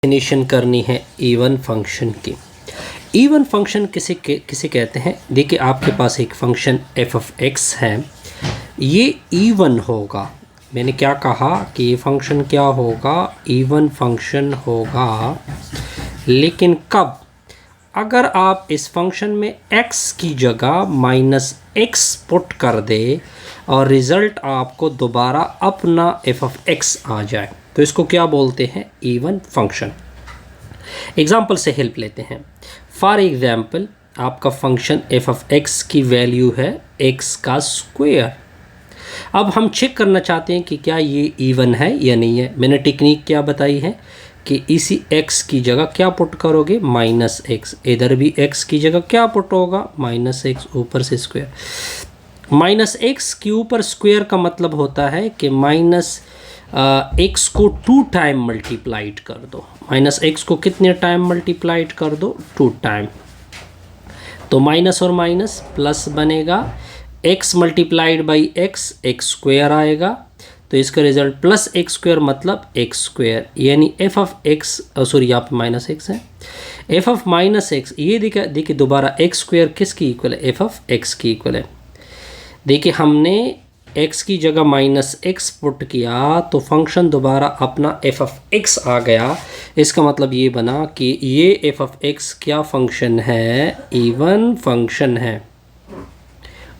Definition करनी है even function की। इवन फंक्शन किसे कहते हैं? देखिए, आपके पास एक फंक्शन एफ ऑफ एक्स है, ये इवन होगा। मैंने क्या कहा कि ये फंक्शन क्या होगा? इवन फंक्शन होगा। लेकिन कब? अगर आप इस फंक्शन में x की जगह माइनस एक्स पुट कर दे और रिज़ल्ट आपको दोबारा अपना एफ ऑफ एक्स आ जाए, तो इसको क्या बोलते हैं? Even function. एग्जाम्पल से हेल्प लेते हैं। फॉर एग्जाम्पल, आपका फंक्शन एफ ऑफ एक्स की वैल्यू है एक्स का स्क्वायर। अब हम चेक करना चाहते हैं कि क्या ये इवन है या नहीं है। मैंने टेक्निक क्या बताई है कि इसी x की जगह क्या पुट करोगे? Minus x. इधर भी x की जगह क्या पुट होगा? माइनस एक्स, ऊपर से स्क्वायर। माइनस एक्स के ऊपर स्क्वायर का मतलब होता है कि माइनस एक्स को 2 टाइम मल्टीप्लाइड कर दो। माइनस एक्स को कितने टाइम मल्टीप्लाइड कर दो? 2 टाइम। तो माइनस और माइनस प्लस बनेगा, x multiplied by x, x square आएगा। तो इसका रिजल्ट प्लस एक्स स्क्वायर मतलब एक्स स्क्वायर, यानी एफ ऑफ एक्स, सॉरी यहाँ पे माइनस एक्स है, एफ ऑफ माइनस एक्स। ये देखिए दोबारा एक्स स्क्वायर किसकी इक्वल है? एफ ऑफ एक्स की इक्वल है। देखिए, हमने x की जगह माइनस एक्स पुट किया तो फंक्शन दोबारा अपना एफ ऑफ एक्स आ गया। इसका मतलब ये बना कि ये एफ ऑफ एक्स क्या फंक्शन है? इवन फंक्शन है।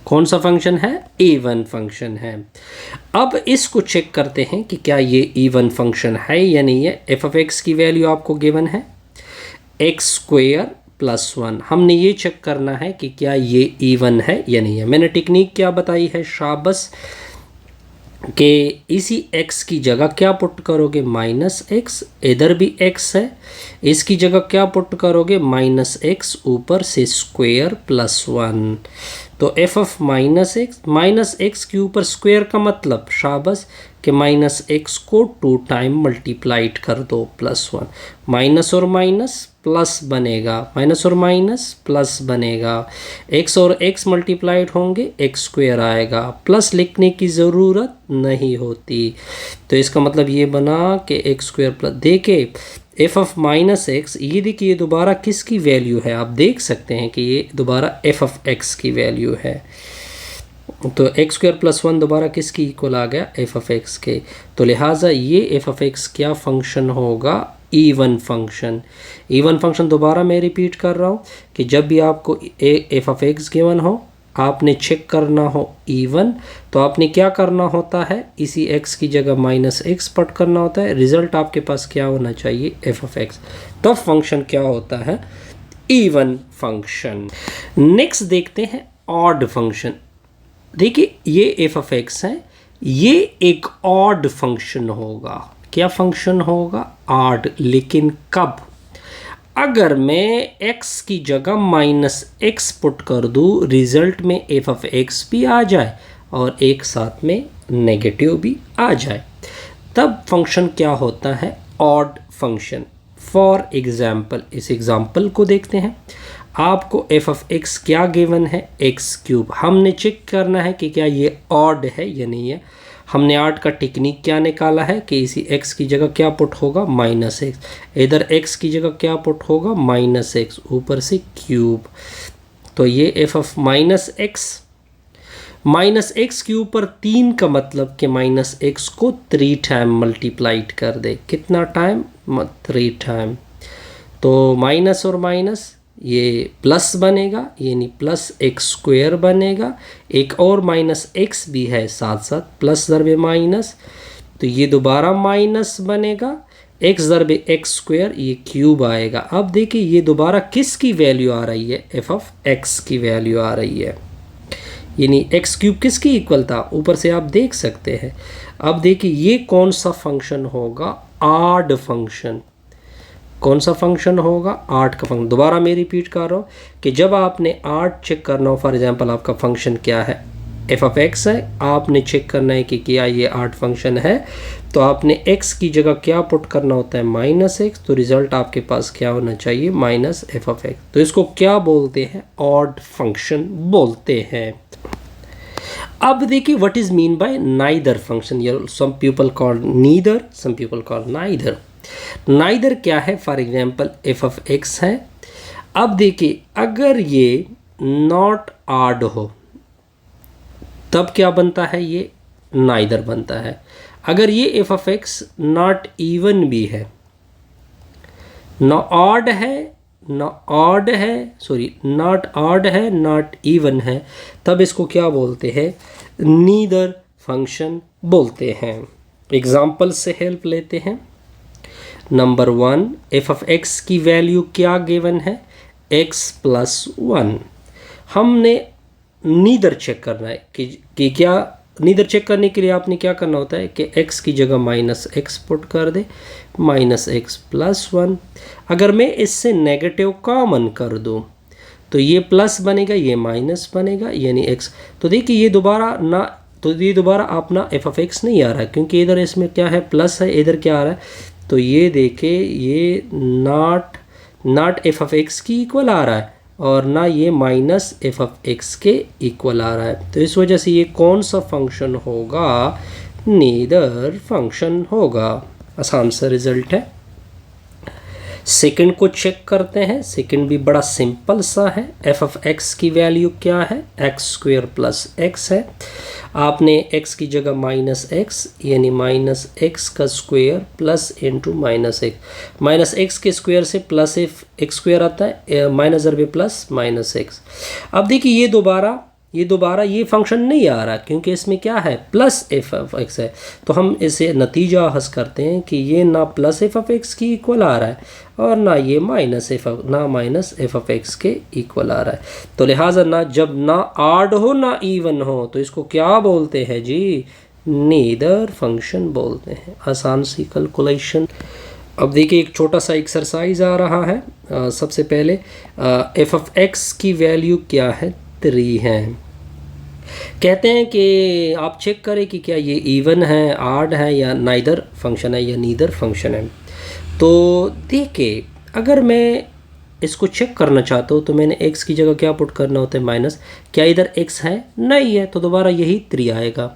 कौन सा फंक्शन है? इवन फंक्शन है। अब इसको चेक करते हैं कि क्या ये इवन फंक्शन है या नहीं है। एफ ऑफ एक्स की वैल्यू आपको गिवन है एक्स स्क्वायर प्लस 1। हमने ये चेक करना है कि क्या ये इवन है या नहीं है। मैंने टेक्निक क्या बताई है? शाबस, कि इसी x की जगह क्या पुट करोगे? Minus x. इधर भी x है, इसकी जगह क्या पुट करोगे? माइनस एक्स, ऊपर से स्क्वायर प्लस 1। तो एफ ऑफ माइनस एक्स के ऊपर स्क्वायर का मतलब शाबस कि माइनस एक्स को 2 टाइम मल्टीप्लाइड कर दो, प्लस 1। माइनस और माइनस प्लस बनेगा, माइनस और माइनस प्लस बनेगा, एक्स और एक्स मल्टीप्लाइड होंगे, एक्स स्क्वायर आएगा। प्लस लिखने की ज़रूरत नहीं होती। तो इसका मतलब ये बना कि एक्स स्क्वायर प्लस, देखिए एफ ऑफ माइनस एक्स, ये देखिए ये दोबारा किसकी वैल्यू है? आप देख सकते हैं कि ये दोबारा एफ ऑफ एक्स की वैल्यू है। तो एक्स स्क्वायर प्लस 1 दोबारा किसकी इक्वल आ गया? एफ ऑफ एक्स के। तो लिहाजा ये एफ ऑफ एक्स क्या फंक्शन होगा? Even function. इवन फंक्शन दोबारा मैं रिपीट कर रहा हूँ कि जब भी आपको एफ ऑफ एक्स गिवन हो, आपने चेक करना हो इवन, तो आपने क्या करना होता है? इसी x की जगह माइनस एक्स पुट करना होता है। रिजल्ट आपके पास क्या होना चाहिए? F of x. तो फंक्शन क्या होता है? Even function. नेक्स्ट देखते हैं ऑड फंक्शन। देखिए, ये एफ ऑफ एक्स है, ये एक ऑड फंक्शन होगा। क्या फंक्शन होगा? ऑड। लेकिन कब? अगर मैं x की जगह माइनस एक्स पुट कर दूँ, रिजल्ट में एफ ऑफ एक्स भी आ जाए और एक साथ में नेगेटिव भी आ जाए, तब फंक्शन क्या होता है? Odd function. फॉर एग्जाम्पल, इस एग्जाम्पल को देखते हैं। आपको एफ ऑफ एक्स क्या गिवन है? X cube. हमने चेक करना है कि क्या ये ऑड है या नहीं है। हमने ऑड का टेक्निक क्या निकाला है कि इसी x की जगह क्या पुट होगा? Minus x. इधर x की जगह क्या पुट होगा? माइनस एक्स, ऊपर से क्यूब। तो ये एफ ऑफ माइनस एक्स के ऊपर 3 का मतलब कि माइनस एक्स को 3 टाइम मल्टीप्लाइड कर दे। कितना टाइम? 3 टाइम। तो माइनस और माइनस ये प्लस बनेगा, यानी प्लस एक्स स्क्वायर बनेगा। एक और माइनस एक्स भी है साथ साथ, प्लस दरबे माइनस, तो ये दोबारा माइनस बनेगा। एक्स दरबे एक्स स्क्वायर, ये क्यूब आएगा। अब देखिए ये दोबारा किसकी वैल्यू आ रही है? एफ ऑफ एक्स की वैल्यू आ रही है, यानी एक्स क्यूब किसकी इक्वल था? ऊपर से आप देख सकते हैं। अब देखिए ये कौन सा फंक्शन होगा? Odd function. कौन सा फंक्शन होगा? ऑड का फंक्शन। दोबारा मैं रिपीट कर रहा हूँ कि जब आपने ऑड चेक करना हो, फॉर एग्जांपल आपका फंक्शन क्या है? एफ ऑफ एक्स है। आपने चेक करना है कि क्या ये ऑड फंक्शन है, तो आपने एक्स की जगह क्या पुट करना होता है? Minus x. तो रिजल्ट आपके पास क्या होना चाहिए? Minus F of x. तो इसको क्या बोलते हैं? ऑड फंक्शन बोलते हैं। अब देखिए what is mean by neither function. Some people call neither, some people call neither. Neither क्या है, for example F of X है। अब देखिए अगर ये नॉट ऑड हो तब क्या बनता है, ये नाइदर बनता है। अगर ये F of x not even भी है, ना ऑड है ना ऑड है, सॉरी नॉट ऑड है नॉट इवन है, तब इसको क्या बोलते हैं, नीदर फंक्शन बोलते हैं। एग्जाम्पल से हेल्प लेते हैं। नंबर 1, एफ ऑफ एक्स की वैल्यू क्या गिवन है, एक्स प्लस 1। हमने नीदर चेक करना है कि क्या, नीदर चेक करने के लिए आपने क्या करना होता है कि x की जगह माइनस एक्स पुट कर दे, माइनस एक्स प्लस 1। अगर मैं इससे नेगेटिव कॉमन कर दूं तो ये प्लस बनेगा, ये माइनस बनेगा, यानी x। तो देखिए ये दोबारा ना, तो ये दोबारा अपना एफ ऑफ एक्स नहीं आ रहा है, क्योंकि इधर इसमें क्या है, प्लस है, इधर क्या आ रहा है, तो ये देखिए ये नॉट एफ ऑफ एक्स की इक्वल आ रहा है और ना ये माइनस एफ ऑफ एक्स के इक्वल आ रहा है। तो इस वजह से ये कौन सा फंक्शन होगा, नीदर फंक्शन होगा। आसान सा रिजल्ट है। सेकंड को चेक करते हैं। सेकंड भी बड़ा सिंपल सा है। एफ ऑफ एक्स की वैल्यू क्या है, एक्स स्क्वेयर प्लस एक्स है। आपने x की जगह माइनस एक्स यानी माइनस एक्स का square plus into minus x, minus x के स्क्वेयर से प्लस एक्स स्क्वेयर आता है, माइनस ज़रबे प्लस माइनस एक्स। अब देखिए ये दोबारा ये फंक्शन नहीं आ रहा क्योंकि इसमें क्या है, प्लस एफ ऑफ एक्स है। तो हम इसे नतीजा हस करते हैं कि ये ना प्लस एफ ऑफ एक्स की इक्वल आ रहा है और ना ये माइनस एफ ऑफ एक्स के इक्वल आ रहा है। तो लिहाजा ना, जब ना ऑड हो ना इवन हो तो इसको क्या बोलते हैं जी, नीदर फंक्शन बोलते हैं। आसान सी कैलकुलेशन। अब देखिए एक छोटा सा एक्सरसाइज आ रहा है। सबसे पहले एफ ऑफ एक्स की वैल्यू क्या है, 3 है। कहते हैं कि आप चेक करें कि क्या ये इवन है, ऑड है या नाइदर फंक्शन है या नीदर फंक्शन है। तो देखिए अगर मैं इसको चेक करना चाहता हूँ तो मैंने x की जगह क्या पुट करना होता है, माइनस। क्या इधर x है, नहीं है, तो दोबारा यही 3 आएगा।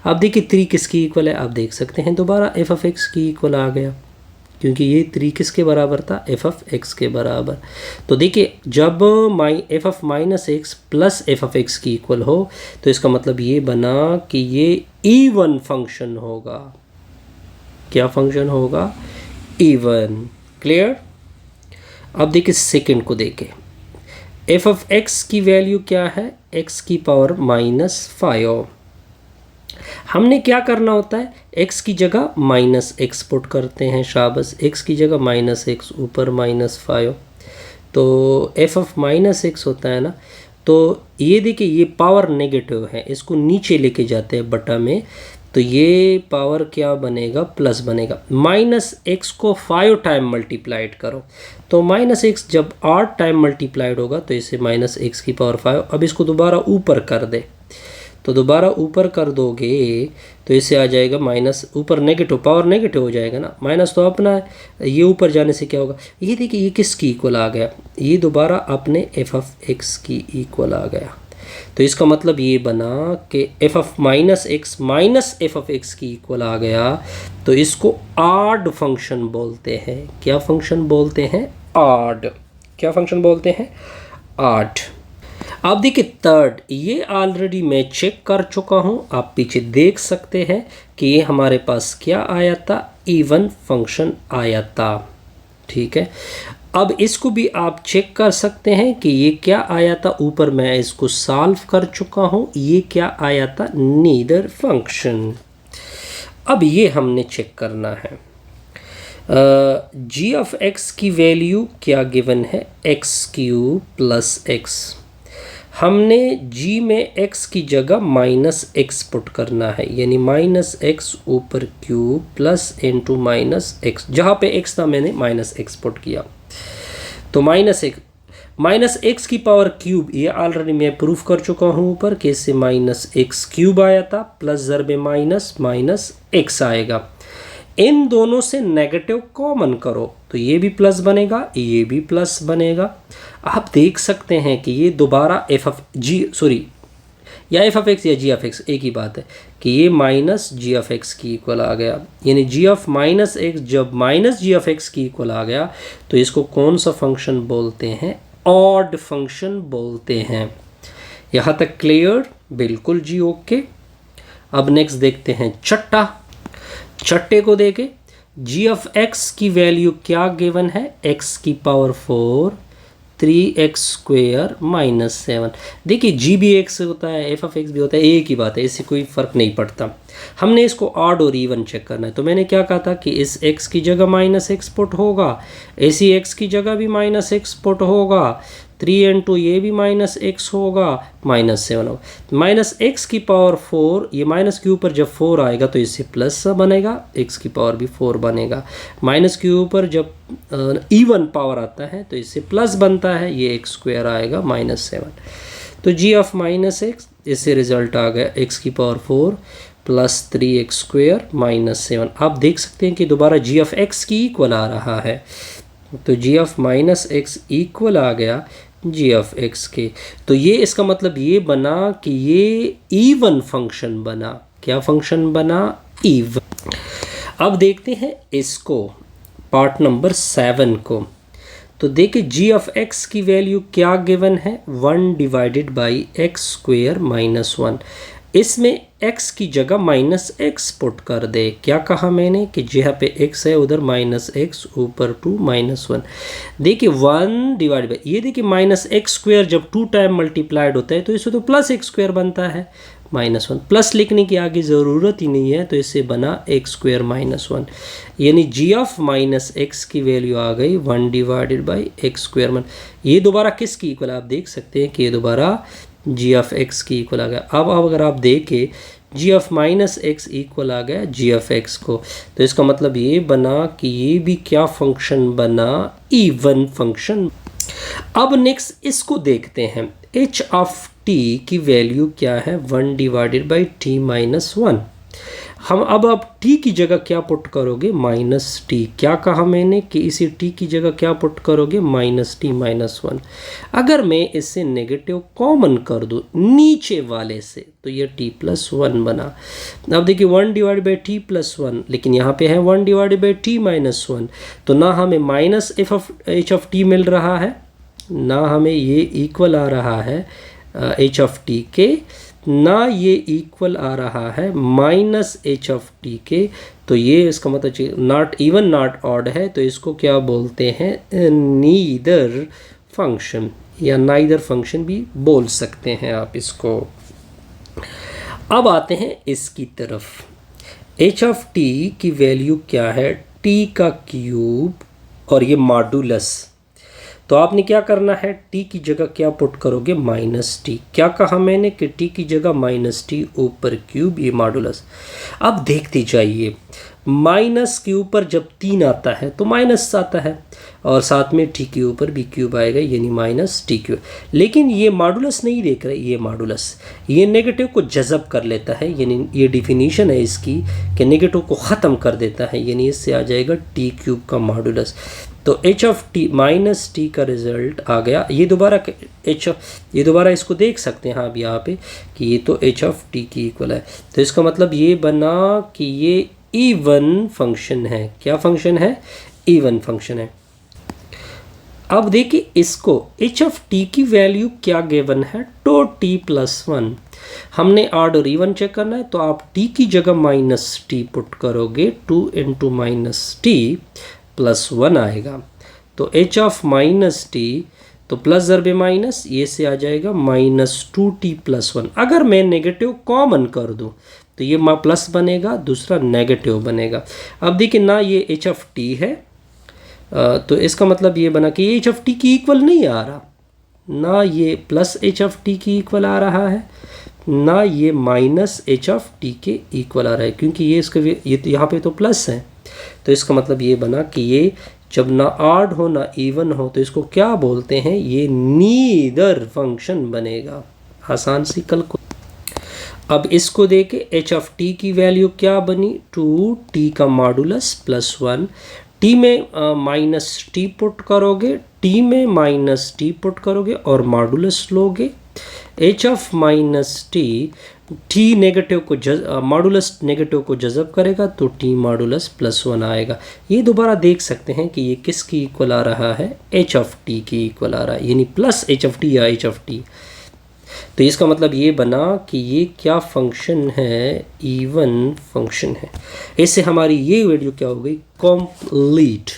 अब देखिए 3 किसकी इक्वल है, आप देख सकते हैं दोबारा एफ ऑफ एक्स की इक्वल आ गया, क्योंकि ये 3 किसके बराबर था, एफ ऑफ एक्स के बराबर। तो देखिए जब F of minus x plus F of x की इक्वल हो तो इसका मतलब ये बना कि ये इवन फंक्शन होगा। क्या फंक्शन होगा, इवन। क्लियर। अब देखिए सेकंड को देखें। एफ ऑफ एक्स की वैल्यू क्या है, एक्स की पावर -5। हमने क्या करना होता है, x की जगह माइनस एक्स पुट करते हैं, शाबस। x की जगह माइनस एक्स, ऊपर -5। तो एफ ऑफ माइनस एक्स होता है ना, तो ये देखिए ये पावर नेगेटिव है, इसको नीचे लेके जाते हैं बटा में, तो ये पावर क्या बनेगा, प्लस बनेगा। माइनस एक्स को 5 टाइम मल्टीप्लाइड करो, तो माइनस एक्स जब 8 टाइम मल्टीप्लाइड होगा तो इसे माइनस एक्स की पावर 5। अब इसको दोबारा ऊपर कर दे, तो दोबारा ऊपर कर दोगे तो इससे आ जाएगा माइनस, ऊपर नेगेटिव, पावर नेगेटिव हो जाएगा ना, माइनस तो अपना है, ये ऊपर जाने से क्या होगा, ये देखिए ये किसकी इक्वल आ गया, ये दोबारा अपने एफ ऑफ एक्स की इक्वल आ गया। तो इसका मतलब ये बना कि F of minus x minus F of x की इक्वल आ गया, तो इसको ऑड फंक्शन बोलते हैं। क्या फंक्शन बोलते हैं, ऑड। क्या फंक्शन बोलते हैं, ऑड। अब देखिए थर्ड, ये ऑलरेडी मैं चेक कर चुका हूँ, आप पीछे देख सकते हैं कि ये हमारे पास क्या आया था, इवन फंक्शन आया था। ठीक है, अब इसको भी आप चेक कर सकते हैं कि ये क्या आया था, ऊपर मैं इसको सॉल्व कर चुका हूँ, ये क्या आया था, नीदर फंक्शन। अब ये हमने चेक करना है। जी ऑफ एक्स की वैल्यू क्या गिवन है, एक्स क्यूब प्लस एक्स। हमने g में x की जगह माइनस एक्स पुट करना है, यानी माइनस एक्स ऊपर cube plus into minus x, जहाँ पे x था मैंने माइनस एक्स पुट किया, तो माइनस एक्स की पावर क्यूब, ये ऑलरेडी मैं प्रूफ कर चुका हूँ ऊपर कि इससे माइनस एक्स क्यूब आया था, प्लस ज़रबे माइनस माइनस एक्स आएगा। इन दोनों से नेगेटिव कॉमन करो तो ये भी प्लस बनेगा, ये भी प्लस बनेगा। आप देख सकते हैं कि ये दोबारा एफ ऑफ जी, सॉरी या एफ ऑफ एक्स या जी ऑफ एक्स, एक ही बात है कि ये माइनस जी ऑफ एक्स की इक्वल आ गया, यानी जी ऑफ माइनस एक्स जब माइनस जी ऑफ एक्स की इक्वल आ गया तो इसको कौन सा फंक्शन बोलते हैं? ऑड फंक्शन बोलते हैं। यहाँ तक क्लियर? बिल्कुल जी, ओके। अब नेक्स्ट देखते हैं चट्टे को देखे जी ऑफ एक्स की वैल्यू क्या गिवन है? एक्स की पावर 4 3x² -7। देखिए जी भी एक्स होता है, एफ ऑफ एक्स भी होता है, एक ही बात है, इससे कोई फ़र्क नहीं पड़ता। हमने इसको ऑड और इवन चेक करना है, तो मैंने क्या कहा था कि इस x की जगह -x पुट होगा, ऐसी x की जगह भी -x पुट होगा, 3 × ये भी -x होगा, -7 होगा। -x की पावर 4, ये माइनस के ऊपर जब 4 आएगा तो इससे प्लस बनेगा, x की पावर भी 4 बनेगा। माइनस के ऊपर जब इवन पावर आता है तो इससे प्लस बनता है, ये x² आएगा -7। तो g ऑफ -x, इससे रिजल्ट आ गया x की पावर 4 प्लस 3x² -7। आप देख सकते हैं कि दोबारा g ऑफ x की इक्वल आ रहा है, तो g ऑफ -x इक्वल आ गया जी ऑफ एक्स के। तो ये इसका मतलब ये बना कि ये इवन फंक्शन बना। क्या फंक्शन बना? इवन। अब देखते हैं इसको, पार्ट नंबर 7 को। तो देखिए जी ऑफ एक्स की वैल्यू क्या गिवन है? 1 डिवाइडेड बाई x² -1। इसमें x की जगह -x पुट कर दे। क्या कहा मैंने कि जहाँ पे x है उधर -x, ऊपर 2 -1। देखिए 1 डिवाइड बाई, ये देखिए -x² जब 2 टाइम मल्टीप्लाइड होता है तो इससे तो प्लस x² बनता है, -1। प्लस लिखने की आगे ज़रूरत ही नहीं है, तो इससे बना x² -1, यानी g ऑफ -x की वैल्यू आ गई 1 डिवाइडेड बाई x²। ये दोबारा किसकी इक्वल? आप देख सकते हैं कि ये दोबारा जी ऑफ एक्स की इक्वल आ गया। अब अगर आप देखें जी ऑफ -x इक्वल आ गया जी ऑफ एक्स को, तो इसका मतलब ये बना कि ये भी क्या फंक्शन बना? Even function. अब नेक्स्ट इसको देखते हैं, h ऑफ t की वैल्यू क्या है? 1 डिवाइडेड बाई t -1। हम अब t की जगह क्या पुट करोगे? -t। क्या कहा मैंने कि इसी t की जगह क्या पुट करोगे? -t -1। अगर मैं इससे नेगेटिव कॉमन कर दूं नीचे वाले से तो ये t+1 बना। अब देखिए 1 डिवाइड बाई t+1, लेकिन यहाँ पे है 1 डिवाइड बाई t -1, तो ना हमें h ऑफ t मिल रहा है, ना हमें ये इक्वल आ रहा है h ऑफ t के, ना ये इक्वल आ रहा है -h ऑफ t के। तो ये इसका मतलब नॉट इवन नॉट ऑड है, तो इसको क्या बोलते हैं? नीदर फंक्शन, या नाइदर फंक्शन भी बोल सकते हैं आप इसको। अब आते हैं इसकी तरफ, h ऑफ t की वैल्यू क्या है? t का क्यूब और ये मॉडुलस। तो आपने क्या करना है? t की जगह क्या पुट करोगे? -t। क्या कहा मैंने कि t की जगह -t, ऊपर क्यूब, ये मॉडुलस। अब देखते जाइए, माइनस के ऊपर जब 3 आता है तो माइनस आता है, और साथ में t के ऊपर भी क्यूब आएगा, यानी -t³। लेकिन ये मॉडुलस नहीं देख रहे, ये मॉडुलस ये नेगेटिव को जज़ब कर लेता है, यानी ये डिफिनीशन है इसकी कि नेगेटिव को ख़त्म कर देता है, यानी इससे आ जाएगा t³ का मॉडुलस। तो h ऑफ t -t का रिजल्ट आ गया। ये दोबारा इसको देख सकते हैं आप यहाँ पे कि ये तो h ऑफ t की इक्वल है, तो इसका मतलब ये बना कि ये इवन फंक्शन है। क्या फंक्शन है? इवन फंक्शन है। अब देखिए इसको, h ऑफ t की वैल्यू क्या गिवन है? 2t+1। हमने ऑड और इवन चेक करना है, तो आप t की जगह -t पुट करोगे, 2 × -t +1 आएगा। तो h ऑफ -t, तो प्लस ज़रबे माइनस, ये से आ जाएगा -2t+1। अगर मैं नेगेटिव कॉमन कर दूं तो ये प्लस बनेगा, दूसरा नेगेटिव बनेगा। अब देखिए ना ये h ऑफ t है, तो इसका मतलब ये बना कि h ऑफ t की इक्वल नहीं आ रहा, ना ये प्लस h ऑफ t की इक्वल आ रहा है, ना ये -h ऑफ t के इक्वल आ रहा है, क्योंकि ये इसका ये यहाँ पे तो प्लस है। तो इसका मतलब ये बना कि ये जब ना ऑड हो ना इवन हो तो इसको क्या बोलते हैं? ये नीदर फंक्शन बनेगा। आसान सी कल को। अब इसको देखे, h ऑफ t की वैल्यू क्या बनी? 2t का मॉडुलस +1। t में -t पुट करोगे, t में -t पुट करोगे और मॉडुलस लोगे, H of minus T negative को मॉडुलस नेगेटिव को जज़ब करेगा तो टी मॉडुलस +1 आएगा। ये दोबारा देख सकते हैं कि ये किसकी इक्वल आ रहा है, एच ऑफ टी की इक्वल आ रहा है, यानी प्लस एच ऑफ टी या एच ऑफ टी। तो इसका मतलब ये बना कि ये क्या फंक्शन है, इवन फंक्शन है। इससे हमारी ये वीडियो क्या हो गई, कंप्लीट।